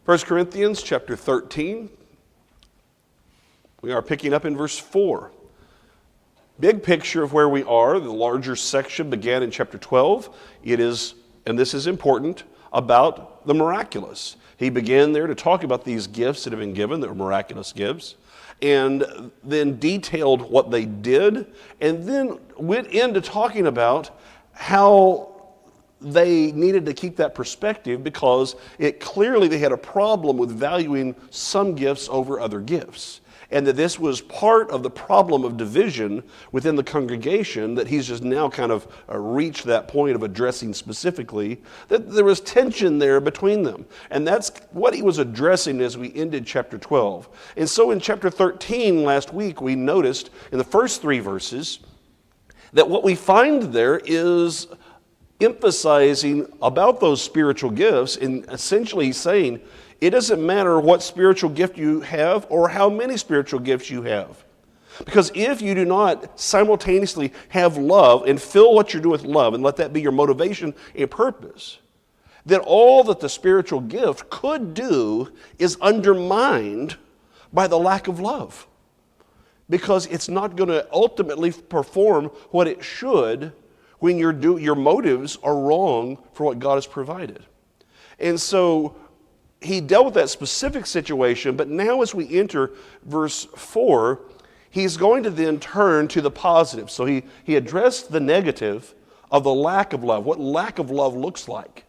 1 Corinthians chapter 13. We are picking up in verse 4. Big picture of where we are. The larger section began in chapter 12. It is, and this is important, about the miraculous. He began there to talk about these gifts that have been given, that were miraculous gifts, and then detailed what they did, and then went into talking about how they needed to keep that perspective because it clearly they had a problem with valuing some gifts over other gifts. And that this was part of the problem of division within the congregation that he's just now kind of reached that point of addressing specifically, that there was tension there between them. And that's what he was addressing as we ended chapter 12. And so in chapter 13 last week, we noticed in the first 3 verses that what we find there is emphasizing about those spiritual gifts and essentially saying, it doesn't matter what spiritual gift you have or how many spiritual gifts you have. Because if you do not simultaneously have love and fill what you're doing with love and let that be your motivation and purpose, then all that the spiritual gift could do is undermined by the lack of love. Because it's not going to ultimately perform what it should when your motives are wrong for what God has provided. And so he dealt with that specific situation, but now as we enter verse 4, he's going to then turn to the positive. So he addressed the negative of the lack of love, what lack of love looks like.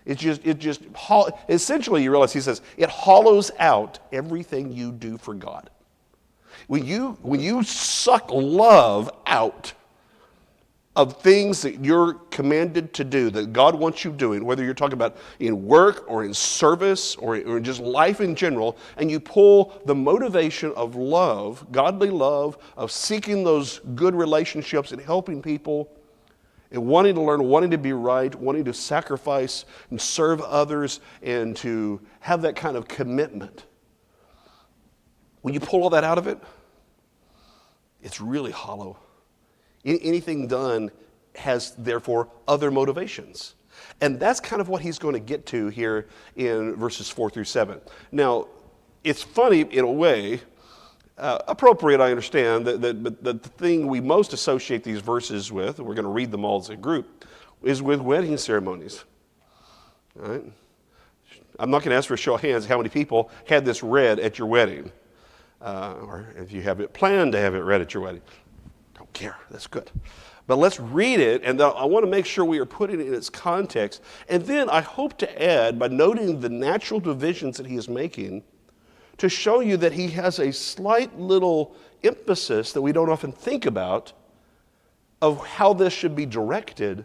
Essentially you realize he says, it hollows out everything you do for God. When you suck love out of things that you're commanded to do, that God wants you doing, whether you're talking about in work or in service or in just life in general, and you pull the motivation of love, godly love, of seeking those good relationships and helping people and wanting to learn, wanting to be right, wanting to sacrifice and serve others and to have that kind of commitment. When you pull all that out of it, it's really hollow. Anything done has, therefore, other motivations. And that's kind of what he's going to get to here in verses 4 through 7. Now, it's funny in a way, appropriate, I understand, but the thing we most associate these verses with, and we're going to read them all as a group, is with wedding ceremonies. All right? I'm not going to ask for a show of hands how many people had this read at your wedding, or if you have it planned to have it read at your wedding. Don't care. That's good. But let's read it, and I want to make sure we are putting it in its context. And then I hope to add, by noting the natural divisions that he is making, to show you that he has a slight little emphasis that we don't often think about of how this should be directed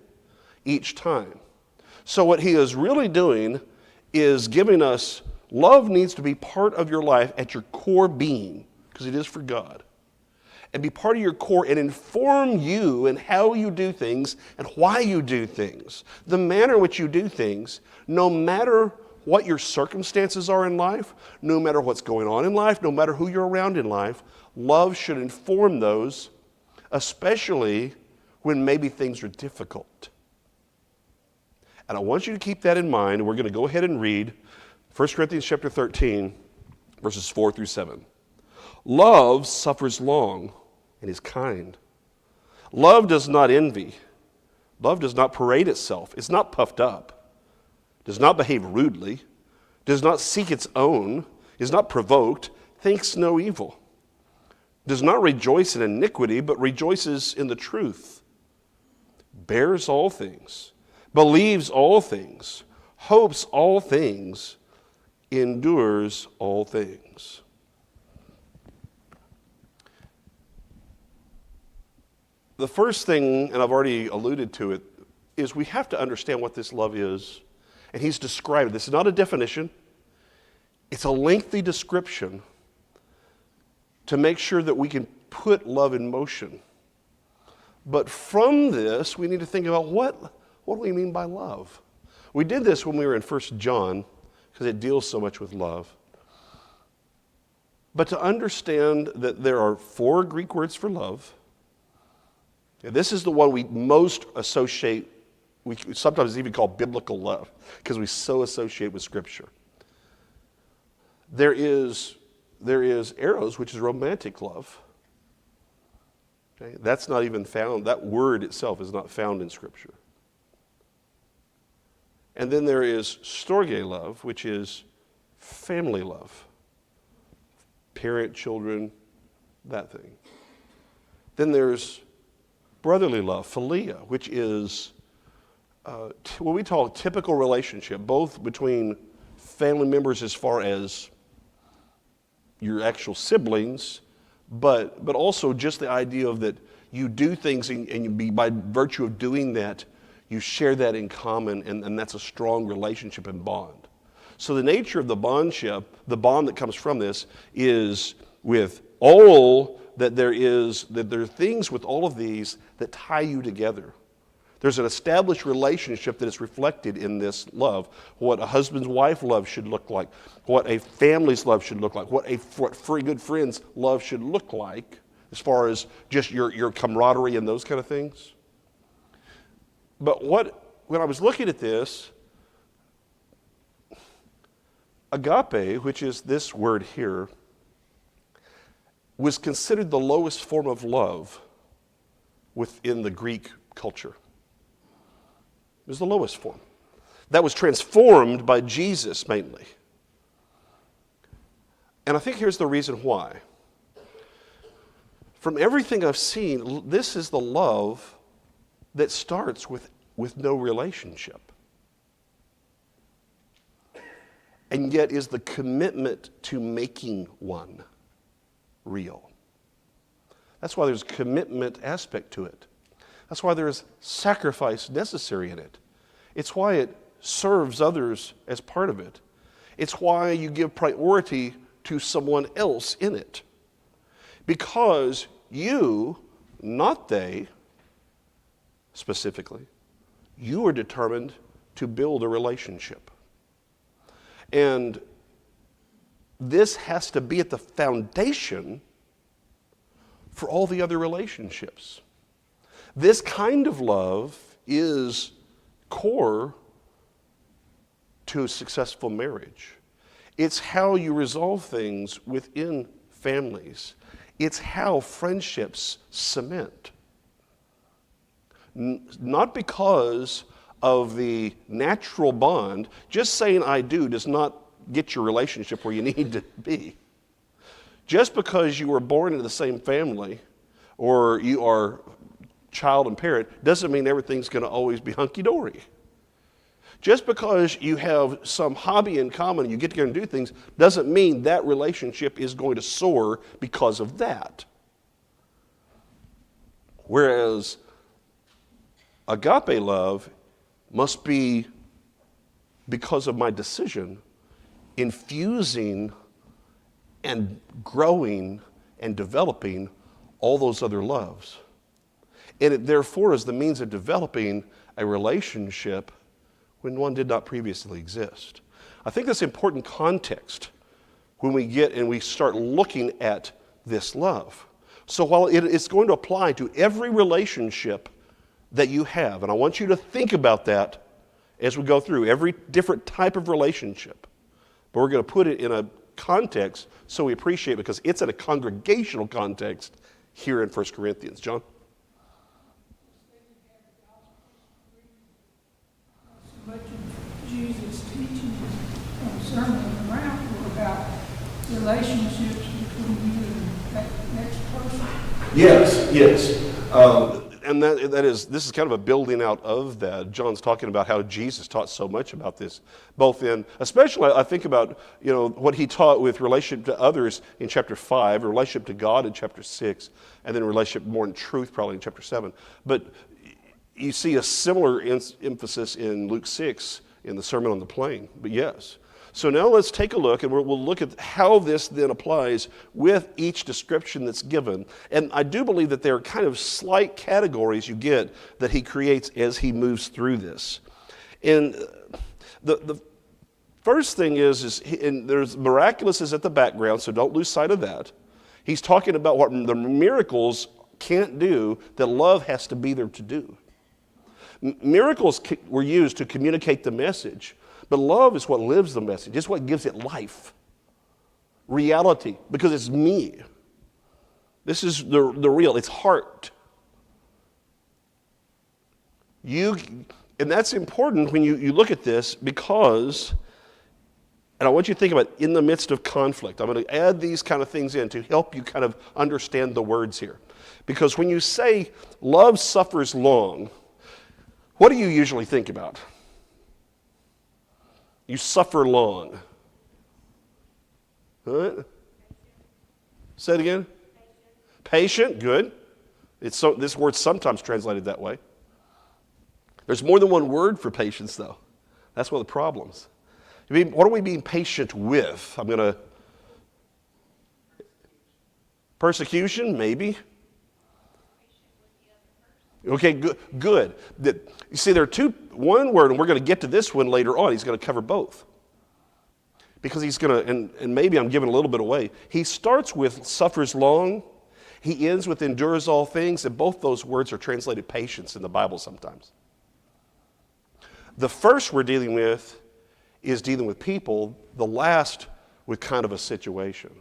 each time. So what he is really doing is giving us love needs to be part of your life at your core being, because it is for God. And be part of your core and inform you and how you do things and why you do things. The manner in which you do things, no matter what your circumstances are in life, no matter what's going on in life, no matter who you're around in life, love should inform those, especially when maybe things are difficult. And I want you to keep that in mind. We're going to go ahead and read 1 Corinthians chapter 13, verses 4 through 7. Love suffers long and is kind. Love does not envy. Love does not parade itself. It's not puffed up. Does not behave rudely. Does not seek its own. Is not provoked. Thinks no evil. Does not rejoice in iniquity, but rejoices in the truth. Bears all things. Believes all things. Hopes all things. Endures all things. The first thing, and I've already alluded to it, is we have to understand what this love is. And he's described it. This is not a definition. It's a lengthy description to make sure that we can put love in motion. But from this, we need to think about what do we mean by love? We did this when we were in 1 John, because it deals so much with love. But to understand that there are 4 Greek words for love, and this is the one we most associate, we sometimes even call biblical love, because we so associate with Scripture. There is eros, which is romantic love. Okay? That's not even found, that word itself is not found in Scripture. And then there is storge love, which is family love. Parent, children, that thing. Then there's brotherly love, philia, which is what we call a typical relationship, both between family members as far as your actual siblings, but also just the idea of that you do things and by virtue of doing that, you share that in common, and that's a strong relationship and bond. So the nature of the bondship, the bond that comes from this, is with all that there are things with all of these that tie you together. There's an established relationship that is reflected in this love. What a husband's wife love should look like, what a family's love should look like, what good friends' love should look like, as far as just your camaraderie and those kind of things. But when I was looking at this, agape, which is this word here, was considered the lowest form of love within the Greek culture. It was the lowest form. That was transformed by Jesus mainly. And I think here's the reason why. From everything I've seen, this is the love that starts with no relationship. And yet is the commitment to making one real. That's why there's a commitment aspect to it. That's why there's sacrifice necessary in it. It's why it serves others as part of it. It's why you give priority to someone else in it. Because you, not they, specifically, you are determined to build a relationship. And this has to be at the foundation for all the other relationships. This kind of love is core to a successful marriage. It's how you resolve things within families. It's how friendships cement. Not because of the natural bond. Just saying I do does not get your relationship where you need to be. Just because you were born into the same family or you are child and parent doesn't mean everything's going to always be hunky-dory. Just because you have some hobby in common and you get together and do things doesn't mean that relationship is going to soar because of that. Whereas agape love must be because of my decision infusing and growing and developing all those other loves. And it therefore is the means of developing a relationship when one did not previously exist. I think that's important context when we get and we start looking at this love. So while it's going to apply to every relationship that you have, and I want you to think about that as we go through every different type of relationship, but we're going to put it in a context so we appreciate it because it's in a congregational context here in 1 Corinthians. John? Much of Jesus' teaching on the Sermon on the Mount were about relationships between you and that next person. Yes. And this is kind of a building out of that. John's talking about how Jesus taught so much about this, both in, especially I think about, what he taught with relationship to others in chapter 5, relationship to God in chapter 6, and then relationship more in truth probably in chapter 7. But you see a similar emphasis in Luke 6 in the Sermon on the Plain, but yes. So now let's take a look, and we'll look at how this then applies with each description that's given. And I do believe that there are kind of slight categories you get that he creates as he moves through this. And the first thing is and there's miraculous is at the background, so don't lose sight of that. He's talking about what the miracles can't do that love has to be there to do. Miracles were used to communicate the message. But love is what lives the message. It's what gives it life. reality because it's me. This is the real, it's heart. And that's important when you look at this because, and I want you to think about in the midst of conflict. I'm going to add these kind of things in to help you kind of understand the words here. Because when you say love suffers long, what do you usually think about? You suffer long. What? Say it again. Patient, good. This word's sometimes translated that way. There's more than one word for patience, though. That's one of the problems. What are we being patient with? Persecution, maybe. Okay, good. You see, there are one word, and we're going to get to this one later on. He's going to cover both. Because he's going to, and maybe I'm giving a little bit away. He starts with suffers long. He ends with endures all things, and both those words are translated patience in the Bible sometimes. The first we're dealing with is dealing with people. The last with kind of a situation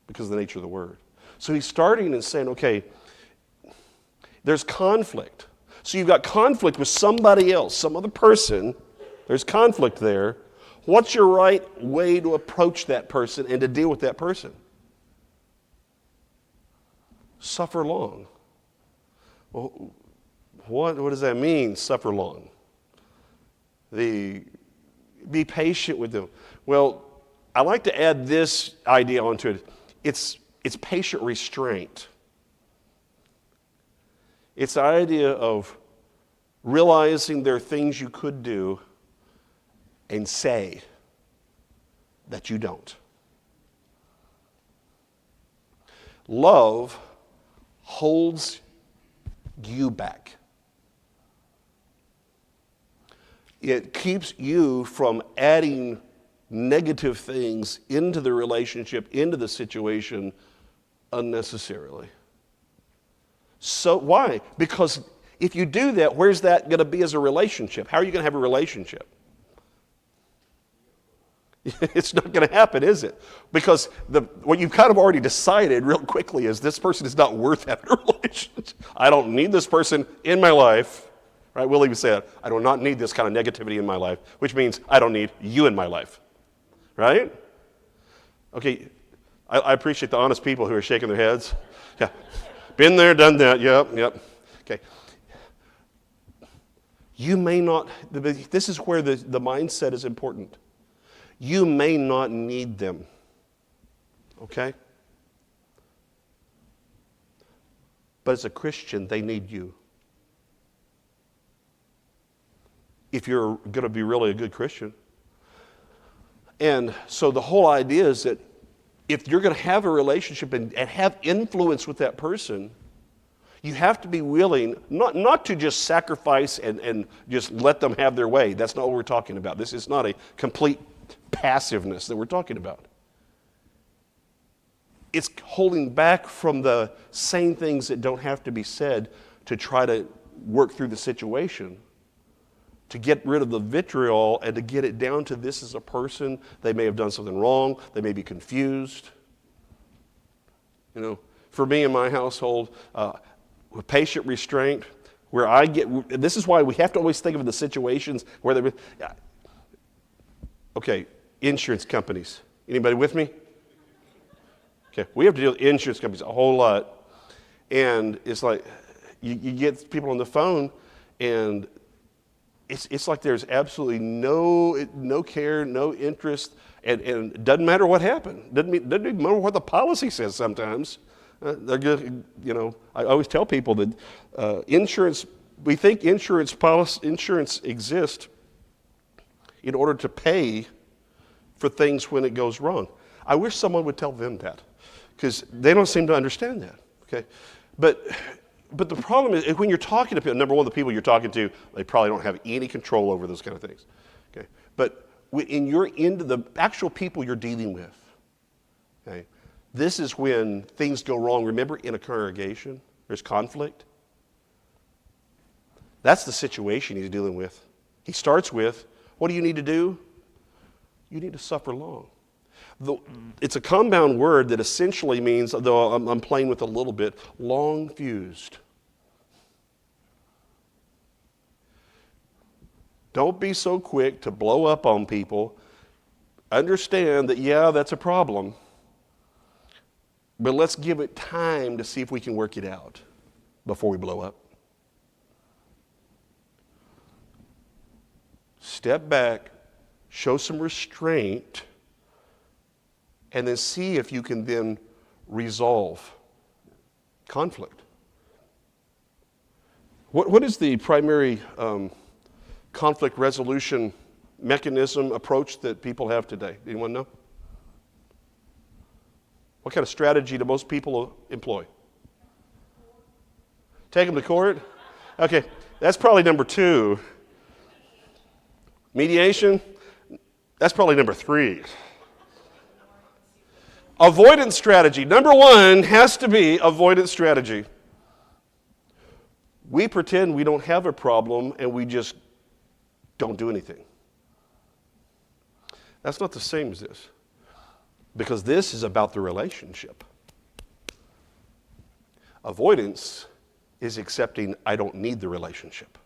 because of the nature of the word. So he's starting and saying, okay, there's conflict. So you've got conflict with somebody else, some other person. There's conflict there. What's your right way to approach that person and to deal with that person? Suffer long. Well, what does that mean, suffer long? Be patient with them. Well, I like to add this idea onto it. It's patient restraint. It's the idea of realizing there are things you could do and say that you don't. Love holds you back. It keeps you from adding negative things into the relationship, into the situation unnecessarily. So why? Because if you do that, where's that going to be as a relationship? How are you going to have a relationship? It's not going to happen, is it? Because what you've kind of already decided real quickly is this person is not worth having a relationship. I don't need this person in my life. Right? We'll even say that. I do not need this kind of negativity in my life, which means I don't need you in my life. Right? Okay, I appreciate the honest people who are shaking their heads. Yeah. Been there, done that. Yep. Okay. You may not, this is where the mindset is important. You may not need them. Okay? But as a Christian, they need you. If you're going to be really a good Christian. And so the whole idea is that if you're going to have a relationship and have influence with that person, you have to be willing not to just sacrifice and just let them have their way. That's not what we're talking about. This is not a complete passiveness that we're talking about. It's holding back from the saying things that don't have to be said to try to work through the situation, to get rid of the vitriol and to get it down to this is a person. They may have done something wrong. They may be confused. You know, for me in my household, with patient restraint, this is why we have to always think of the situations where okay, insurance companies. Anybody with me? Okay, we have to deal with insurance companies a whole lot. And it's like, you get people on the phone and it's like there's absolutely no care, no interest, and it doesn't matter what happened. Doesn't even matter what the policy says sometimes. They're good, you know. I always tell people that insurance. We think insurance exists in order to pay for things when it goes wrong. I wish someone would tell them that, because they don't seem to understand that. Okay, but the problem is when you're talking to people. Number one, the people you're talking to, they probably don't have any control over those kind of things. Okay, but into the actual people you're dealing with. Okay. This is when things go wrong. Remember, in a congregation, there's conflict. That's the situation he's dealing with. He starts with, what do you need to do? You need to suffer long. It's a compound word that essentially means, though I'm playing with it a little bit, long fused. Don't be so quick to blow up on people. Understand that, yeah, that's a problem. But let's give it time to see if we can work it out before we blow up. Step back, show some restraint, and then see if you can then resolve conflict. What is the primary conflict resolution mechanism, approach that people have today? Anyone know? What kind of strategy do most people employ? Take them to court? Okay, that's probably number 2. Mediation? That's probably number 3. Avoidance strategy. Number 1 has to be avoidance strategy. We pretend we don't have a problem and we just don't do anything. That's not the same as this. Because this is about the relationship. Avoidance is accepting I don't need the relationship.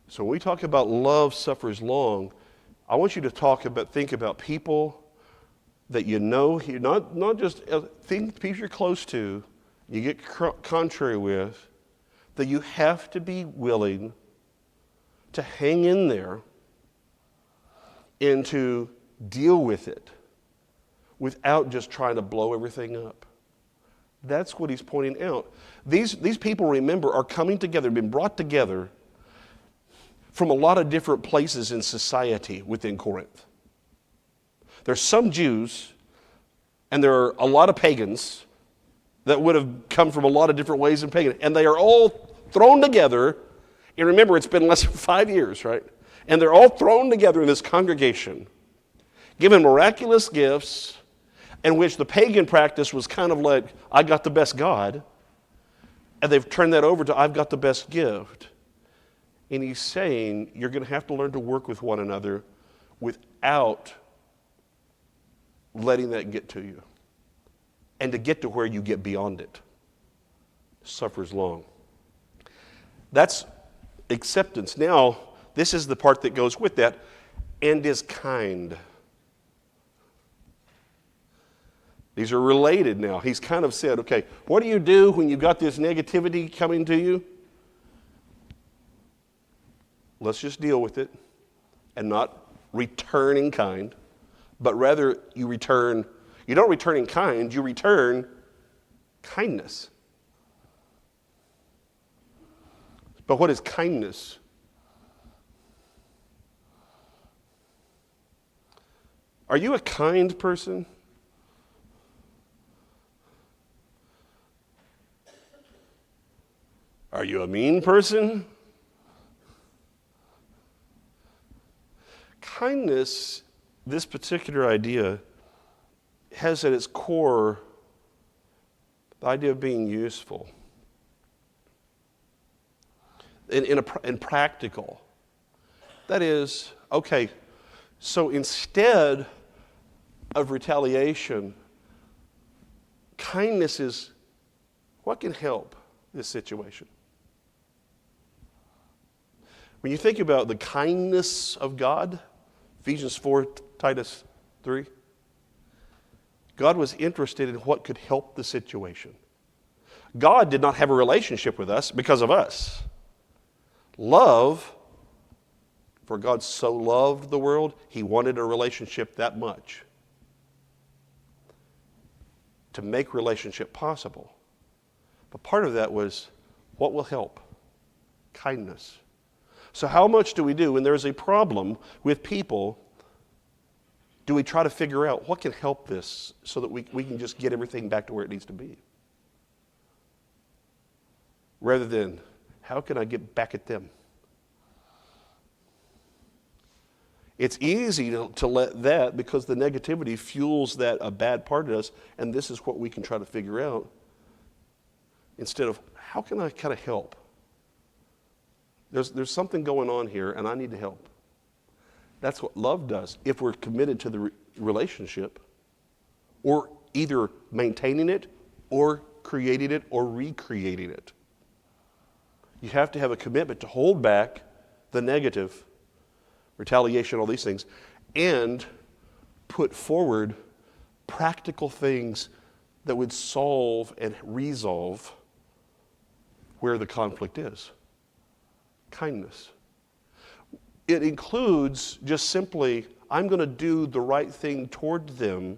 So when we talk about love suffers long, I want you to think about people that you know, not just think people you're close to, you get contrary with, that you have to be willing to hang in there and to deal with it without just trying to blow everything up. That's what he's pointing out. These people, remember, are coming together, been brought together from a lot of different places in society within Corinth. There's some Jews, and there are a lot of pagans that would have come from a lot of different ways in pagan, and they are all thrown together. And remember, it's been less than 5 years, right? And they're all thrown together in this congregation, given miraculous gifts, in which the pagan practice was kind of like, I got the best God, and they've turned that over to, I've got the best gift. And he's saying, you're going to have to learn to work with one another without letting that get to you. And to get to where you get beyond it. Suffers long. That's acceptance. Now, this is the part that goes with that, and is kind. These are related now. He's kind of said, okay, what do you do when you've got this negativity coming to you? Let's just deal with it and not return in kind, but rather you don't return in kind, you return kindness. But what is kindness? Are you a kind person? Are you a mean person? Kindness, this particular idea, has at its core the idea of being useful and practical. That is, okay, so instead of retaliation, kindness is what can help this situation. When you think about the kindness of God, Ephesians 4, Titus 3, God was interested in what could help the situation. God did not have a relationship with us because of us. Love, for God so loved the world, he wanted a relationship that much to make relationship possible. But part of that was, what will help? Kindness. So how much do we do when there's a problem with people? Do we try to figure out what can help this so that we can just get everything back to where it needs to be? Rather than, how can I get back at them? It's easy to let that, because the negativity fuels that a bad part of us, and this is what we can try to figure out, instead of, how can I kind of help? There's something going on here, and I need to help. That's what love does. If we're committed to the relationship, or either maintaining it, or creating it, or recreating it. You have to have a commitment to hold back the negative, retaliation, all these things, and put forward practical things that would solve and resolve where the conflict is. Kindness. It includes just simply, I'm going to do the right thing toward them,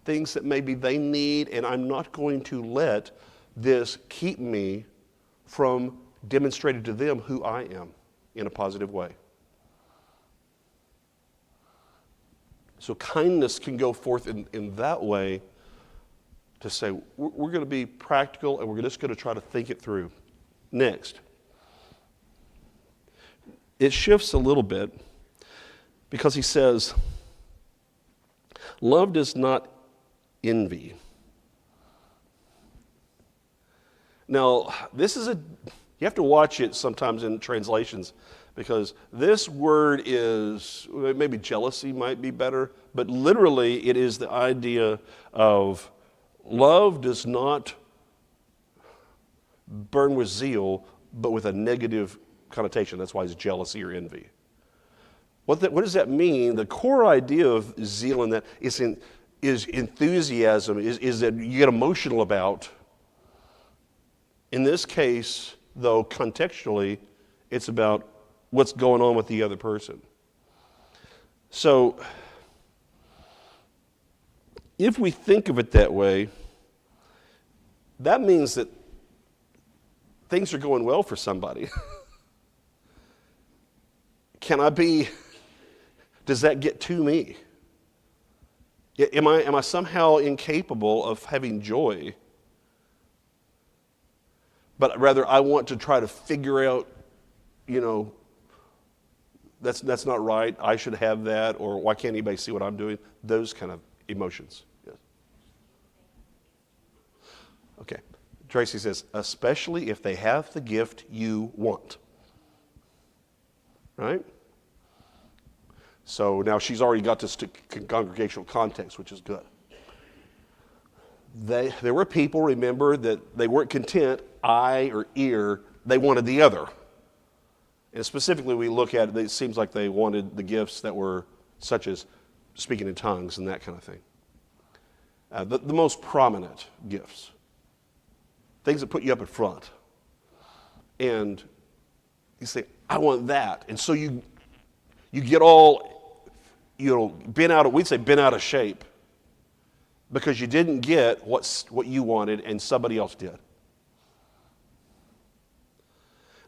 things that maybe they need, and I'm not going to let this keep me from demonstrating to them who I am in a positive way. So kindness can go forth in that way to say, we're going to be practical and we're just going to try to think it through. Next. It shifts a little bit because he says, love does not envy. Now, you have to watch it sometimes in translations because this word is, maybe jealousy might be better, but literally it is the idea of love does not burn with zeal, but with a negative connotation. That's why it's jealousy or envy. What does that mean? The core idea of zeal in that is enthusiasm, is that you get emotional about. In this case, though, contextually, it's about what's going on with the other person. So, if we think of it that way, that means that things are going well for somebody. Does that get to me? Am I somehow incapable of having joy? But rather I want to try to figure out, that's not right, I should have that, or why can't anybody see what I'm doing? Those kind of emotions. Yes. Okay. Tracy says, especially if they have the gift you want. Right? So now she's already got this to congregational context, which is good. There were people, remember, that they weren't content, eye or ear, they wanted the other. And specifically we look at it seems like they wanted the gifts that were such as speaking in tongues and that kind of thing. The most prominent gifts. Things that put you up in front. And you say, I want that. And so you get all, bent out of shape because you didn't get what you wanted and somebody else did.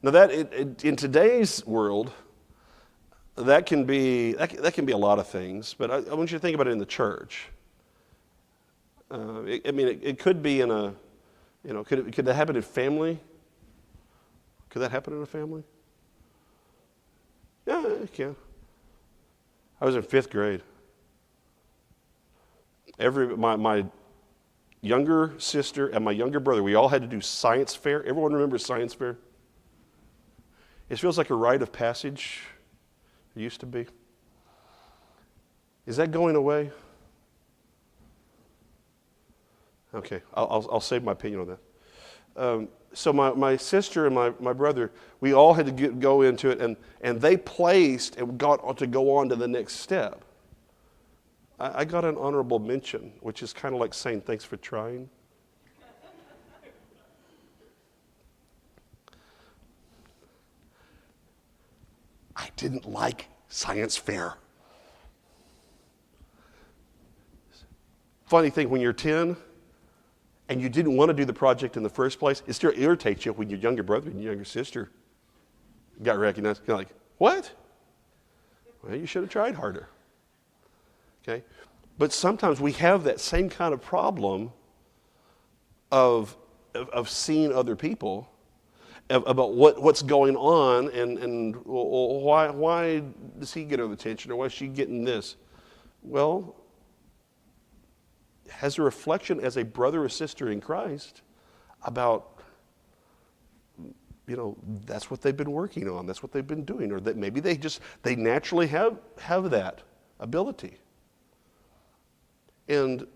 Now that in today's world, that can be a lot of things, but I want you to think about it in the church. It could be in a, could that happen in family? Could that happen in a family? Yeah, it can. I was in 5th grade. My younger sister and my younger brother, we all had to do science fair. Everyone remembers science fair? It feels like a rite of passage. It used to be. Is that going away? Okay, I'll save my opinion on that. So my sister and my brother, we all had to go into it, and they placed and got to go on to the next step. I got an honorable mention, which is kind of like saying thanks for trying. I didn't like science fair. Funny thing, when you're 10 and you didn't want to do the project in the first place, it still irritates you when your younger brother and your younger sister got recognized. You're like, what? Well, you should have tried harder. Okay? But sometimes we have that same kind of problem of seeing other people, about what's going on, and why does he get all the attention, or why is she getting this? Well, as a reflection as a brother or sister in Christ about that's what they've been working on. That's what they've been doing. Or that maybe they naturally have that ability. And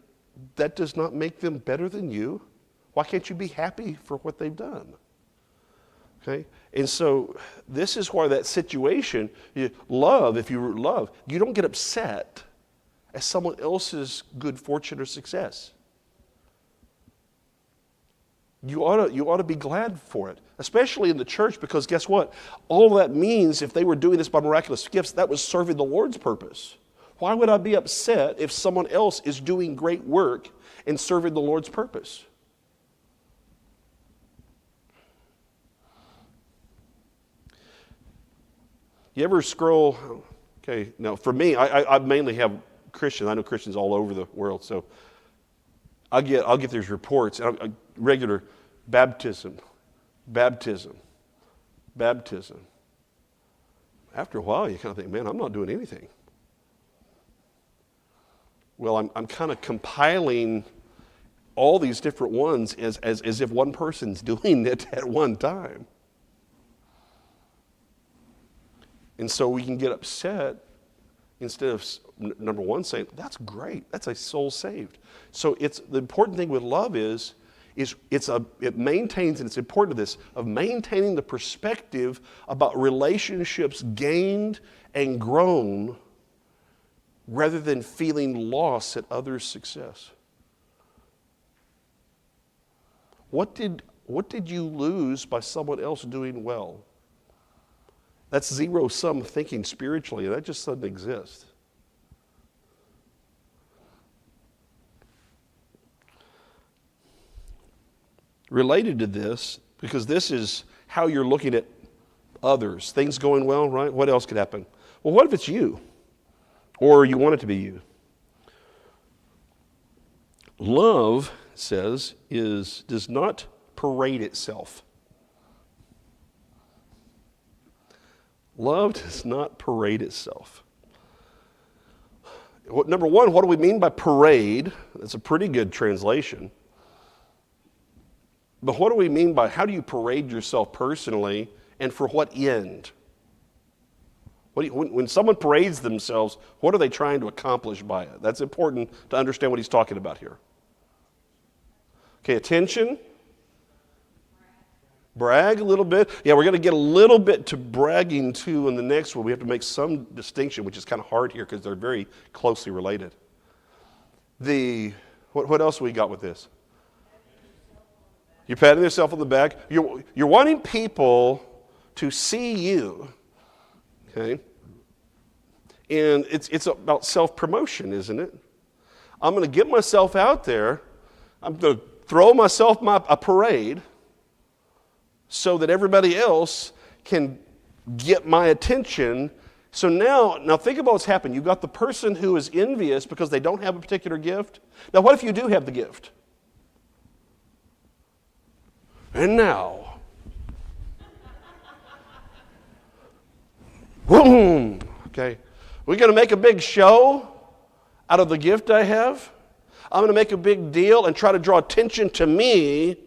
that does not make them better than you. Why can't you be happy for what they've done? Okay? And so this is why that situation, if you love, you don't get upset at someone else's good fortune or success. You ought to be glad for it, especially in the church, because guess what? All that means, if they were doing this by miraculous gifts, that was serving the Lord's purpose. Why would I be upset if someone else is doing great work and serving the Lord's purpose? You ever scroll? Okay, now for me, I mainly have Christians. I know Christians all over the world, so I'll get these reports. Regular baptism. After a while, you kind of think, man, I'm not doing anything. Well, I'm kind of compiling all these different ones as if one person's doing it at one time. And so we can get upset instead of, number one, saying, that's great, that's a soul saved. So the important thing with love is it maintains, and it's important to this, of maintaining the perspective about relationships gained and grown rather than feeling loss at others' success. What did you lose by someone else doing well? That's zero-sum thinking spiritually, and that just doesn't exist. Related to this, because this is how you're looking at others, things going well, right? What else could happen? Well, what if it's you? Or you want it to be you? Love, it says, does not parade itself. Love does not parade itself. Number one, what do we mean by parade? That's a pretty good translation. But what do we mean by, how do you parade yourself personally, and for what end? When someone parades themselves, what are they trying to accomplish by it? That's important to understand what he's talking about here. Okay, attention. Brag a little bit. Yeah, we're going to get a little bit to bragging too in the next one. We have to make some distinction, which is kind of hard here because they're very closely related. What else we got with this? You're patting yourself on the back. You're wanting people to see you. Okay? And it's about self-promotion, isn't it? I'm going to get myself out there. I'm going to throw myself a parade so that everybody else can get my attention. So now think about what's happened. You've got the person who is envious because they don't have a particular gift. Now, what if you do have the gift? And now, boom, okay. We're going to make a big show out of the gift I have. I'm going to make a big deal and try to draw attention to me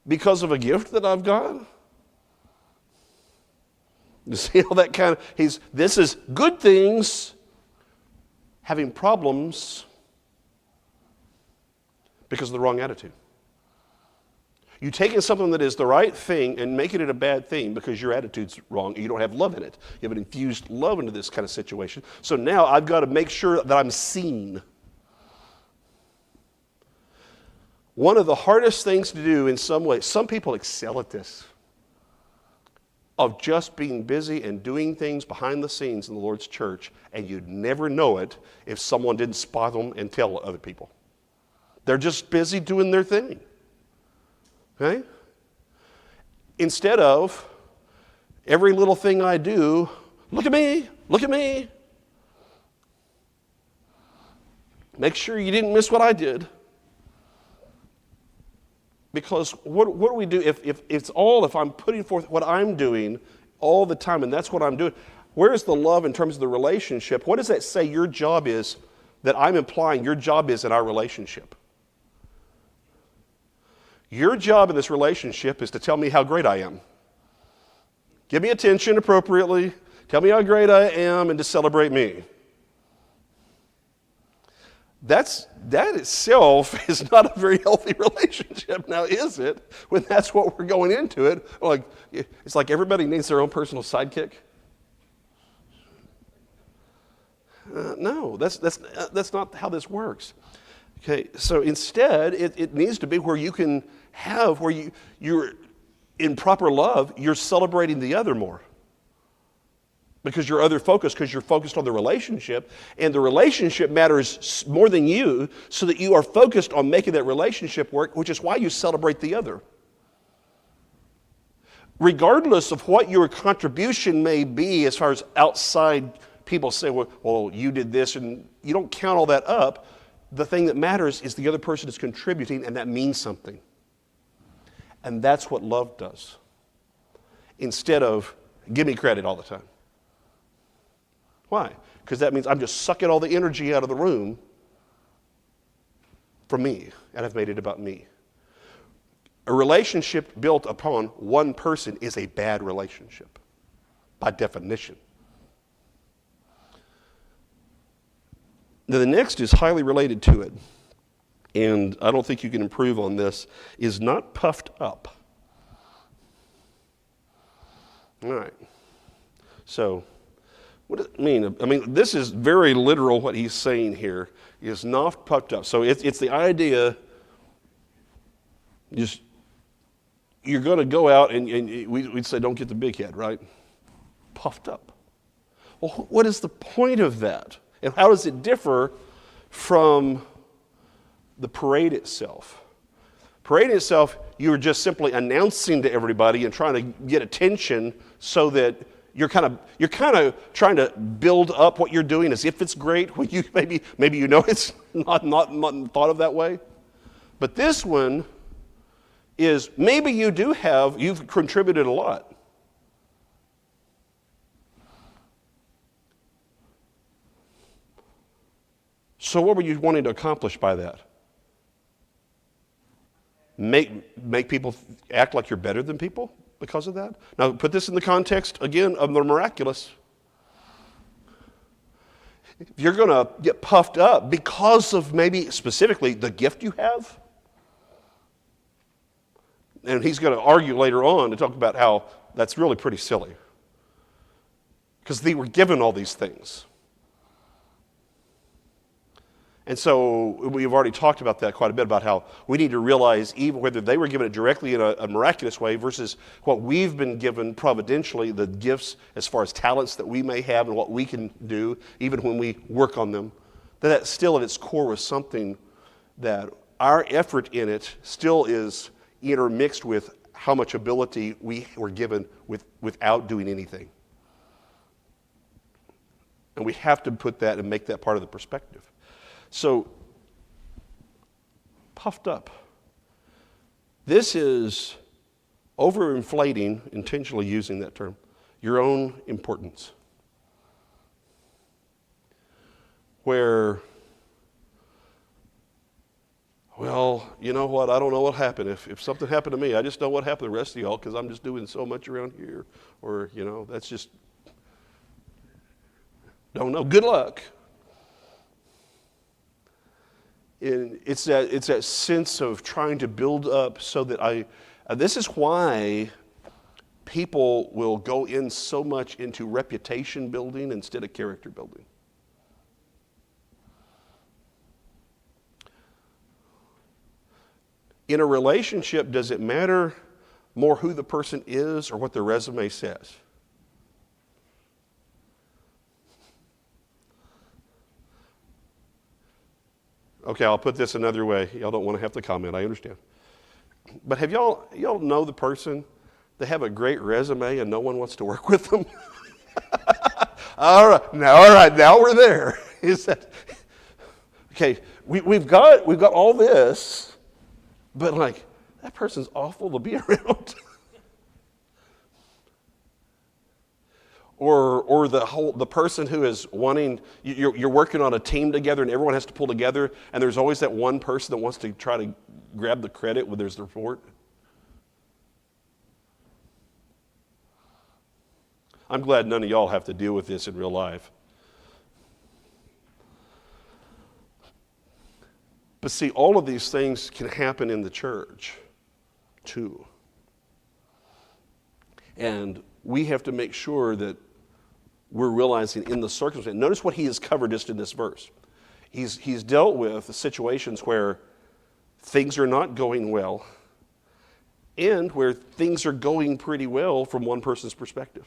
because of a gift that I've got. You see how that kind of, this is good things having problems because of the wrong attitude. You taking something that is the right thing and making it a bad thing because your attitude's wrong and you don't have love in it. You haven't infused love into this kind of situation. So now I've got to make sure that I'm seen. One of the hardest things to do in some ways, some people excel at this, of just being busy and doing things behind the scenes in the Lord's church, and you'd never know it if someone didn't spot them and tell other people. They're just busy doing their thing. Okay? Instead of every little thing I do, look at me, look at me. Make sure you didn't miss what I did. Because what do we do if I'm putting forth what I'm doing all the time and that's what I'm doing? Where's the love in terms of the relationship? What does that say your job is, that I'm implying your job is in our relationship? Your job in this relationship is to tell me how great I am. Give me attention appropriately. Tell me how great I am and to celebrate me. That itself is not a very healthy relationship, now is it? When that's what we're going into it, like it's like everybody needs their own personal sidekick. No, that's not how this works. Okay, so instead, it needs to be where you can have, where you're in proper love, you're celebrating the other more. Because you're other focused, because you're focused on the relationship, and the relationship matters more than you, so that you are focused on making that relationship work, which is why you celebrate the other. Regardless of what your contribution may be as far as outside people say, well, you did this, and you don't count all that up. The thing that matters is the other person is contributing, and that means something. And that's what love does. Instead of, give me credit all the time. Why? Because that means I'm just sucking all the energy out of the room from me, and I've made it about me. A relationship built upon one person is a bad relationship, by definition. Now, the next is highly related to it, and I don't think you can improve on this, is not puffed up. All right. So, what does it mean? I mean, this is very literal what he's saying here, is not puffed up. So it's the idea, just, you're going to go out and we'd say don't get the big head, right? Puffed up. Well, what is the point of that? And how does it differ from the parade itself? Parade itself, you're just simply announcing to everybody and trying to get attention so that you're kind of trying to build up what you're doing as if it's great when you maybe you know it's not thought of that way. But this one is maybe you've contributed a lot. So what were you wanting to accomplish by that? Make people act like you're better than people because of that? Now put this in the context, again, of the miraculous. If you're going to get puffed up because of maybe specifically the gift you have, and he's going to argue later on to talk about how that's really pretty silly. Because they were given all these things. And so we've already talked about that quite a bit, about how we need to realize even whether they were given it directly in a miraculous way versus what we've been given providentially, the gifts as far as talents that we may have and what we can do, even when we work on them, that still at its core was something that our effort in it still is intermixed with how much ability we were given without doing anything. And we have to put that and make that part of the perspective. So, puffed up. This is overinflating, intentionally using that term, your own importance. Where, well, you know what, I don't know what happened. If something happened to me, I just know what happened to the rest of y'all because I'm just doing so much around here. Or, that's just, don't know. Good luck. And it's that sense of trying to build up so that this is why people will go in so much into reputation building instead of character building. In a relationship, does it matter more who the person is or what their resume says? Okay, I'll put this another way. Y'all don't want to have to comment, I understand. But have y'all know the person that have a great resume and no one wants to work with them? All right, now we're there. Is that okay? We've got all this, but like that person's awful to be around. or the person who is wanting, you're working on a team together and everyone has to pull together, and there's always that one person that wants to try to grab the credit when there's the report. I'm glad none of y'all have to deal with this in real life. But see, all of these things can happen in the church too. And we have to make sure that we're realizing in the circumstance. Notice what he has covered just in this verse. He's dealt with situations where things are not going well and where things are going pretty well from one person's perspective.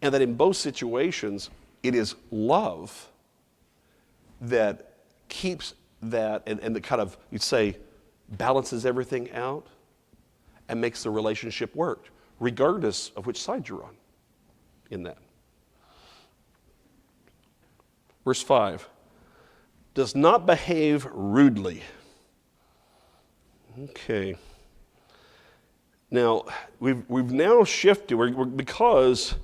And that in both situations, it is love that keeps that and that kind of, you'd say, balances everything out and makes the relationship work, regardless of which side you're on in that. Verse 5, does not behave rudely. Okay. Now, we've now shifted, because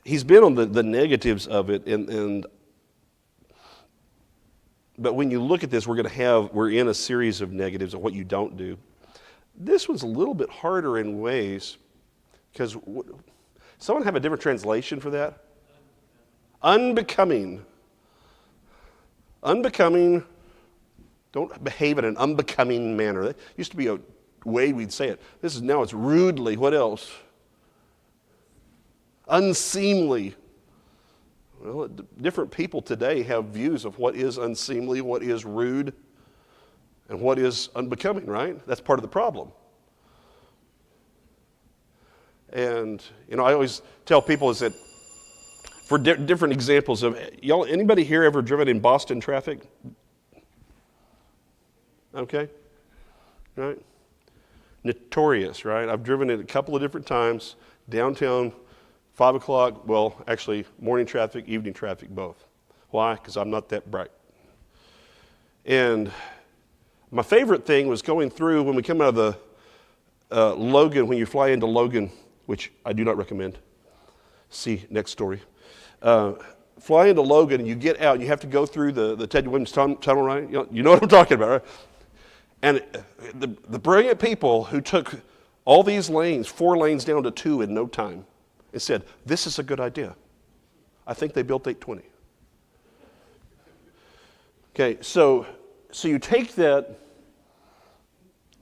he's been on the negatives of it, but when you look at this, we're in a series of negatives of what you don't do. This one's a little bit harder in ways, because someone have a different translation for that? Unbecoming. Unbecoming. Don't behave in an unbecoming manner. That used to be a way we'd say it. Now it's rudely. What else? Unseemly. Well, different people today have views of what is unseemly, what is rude, and what is unbecoming, right? That's part of the problem. And, I always tell people is that for different examples of, anybody here ever driven in Boston traffic? Okay? Right? Notorious, right? I've driven it a couple of different times, downtown, 5 o'clock, well, actually, morning traffic, evening traffic, both. Why? Because I'm not that bright. And my favorite thing was going through when we come out of the Logan, when you fly into Logan, which I do not recommend. See next story. Fly into Logan and you get out and you have to go through the Ted Williams tunnel, right? You know what I'm talking about, right? And the brilliant people who took all these lanes, 4 lanes down to 2 in no time, and said, this is a good idea. I think they built 820. Okay, so you take that,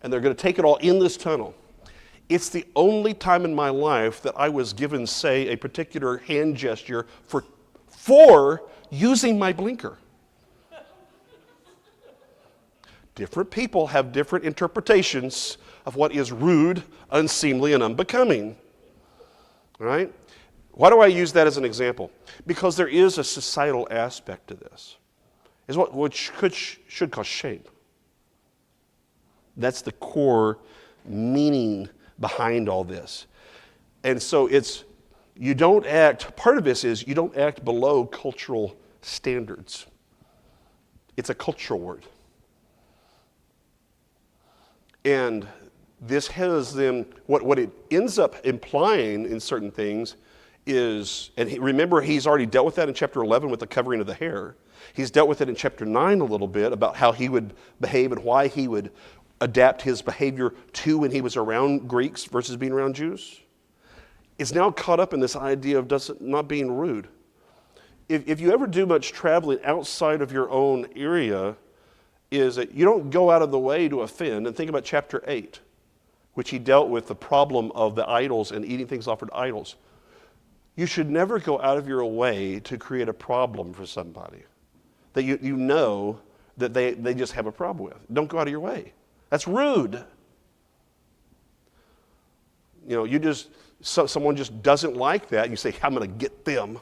and they're going to take it all in this tunnel. It's the only time in my life that I was given, say, a particular hand gesture for using my blinker. Different people have different interpretations of what is rude, unseemly, and unbecoming. Right? Why do I use that as an example? Because there is a societal aspect to this. Is which should cause shame. That's the core meaning behind all this. And so part of this is you don't act below cultural standards. It's a cultural word. And this has them, what it ends up implying in certain things is, remember he's already dealt with that in chapter 11 with the covering of the hair. He's dealt with it in chapter 9 a little bit about how he would behave and why he would adapt his behavior to when he was around Greeks versus being around Jews. It's now caught up in this idea of not being rude. If you ever do much traveling outside of your own area, is that you don't go out of the way to offend. And think about chapter 8, which he dealt with the problem of the idols and eating things offered to idols. You should never go out of your way to create a problem for somebody that you know that they just have a problem with. Don't go out of your way. That's rude. Someone just doesn't like that, and you say, I'm going to get them.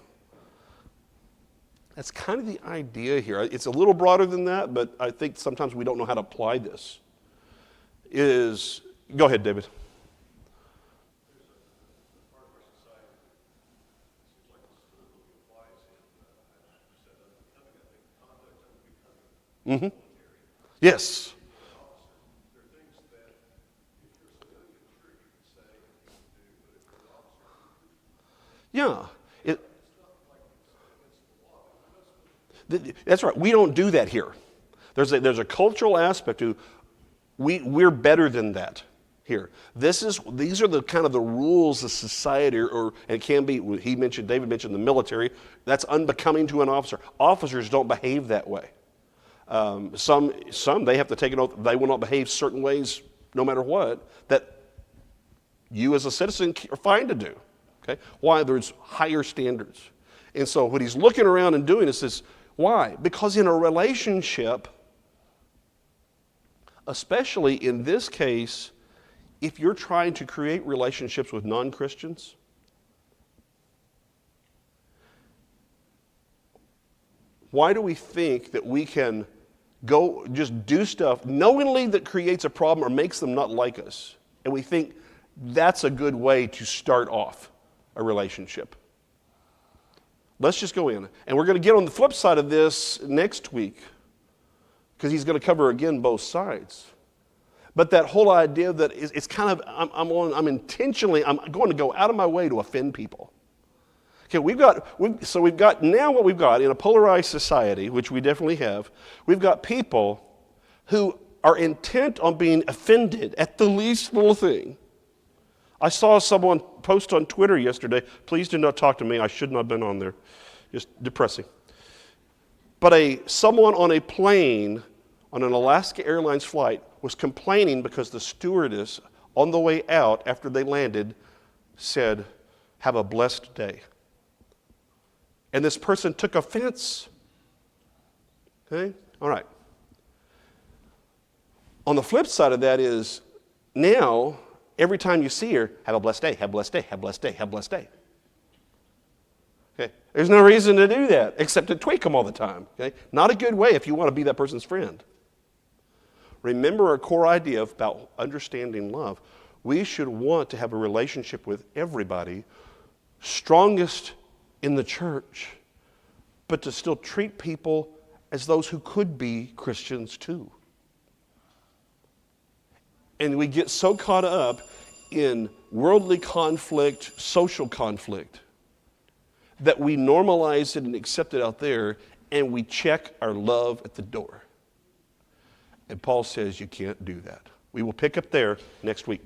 That's kind of the idea here. It's a little broader than that, but I think sometimes we don't know how to apply this. Go ahead, David. Mm-hmm. Yes. That's right. We don't do that here. There's a cultural aspect to we're better than that here. These are the kind of the rules of society, and it can be. David mentioned the military. That's unbecoming to an officer. Officers don't behave that way. Some they have to take an oath. They will not behave certain ways, no matter what, that you as a citizen are fine to do. Okay, why? There's higher standards, and so what he's looking around and doing is this. Why? Because in a relationship, especially in this case, if you're trying to create relationships with non-Christians, why do we think that we can go just do stuff knowingly that creates a problem or makes them not like us? And we think that's a good way to start off a relationship. Let's just go in. And we're going to get on the flip side of this next week, because he's going to cover again both sides. But that whole idea that it's kind of, I'm going to go out of my way to offend people. Okay, we've got now what we've got in a polarized society, which we definitely have, we've got people who are intent on being offended at the least little thing. I saw someone post on Twitter yesterday, please do not talk to me, I should not have been on there. Just depressing. But someone on a plane on an Alaska Airlines flight was complaining because the stewardess on the way out after they landed said, "Have a blessed day." And this person took offense. Okay? All right. On the flip side of that is now, every time you see her, have a blessed day, have a blessed day, have a blessed day, have a blessed day. Okay? There's no reason to do that except to tweak them all the time. Okay? Not a good way if you want to be that person's friend. Remember our core idea about understanding love. We should want to have a relationship with everybody, strongest in the church, but to still treat people as those who could be Christians too. And we get so caught up in worldly conflict, social conflict, that we normalize it and accept it out there, and we check our love at the door. And Paul says you can't do that. We will pick up there next week.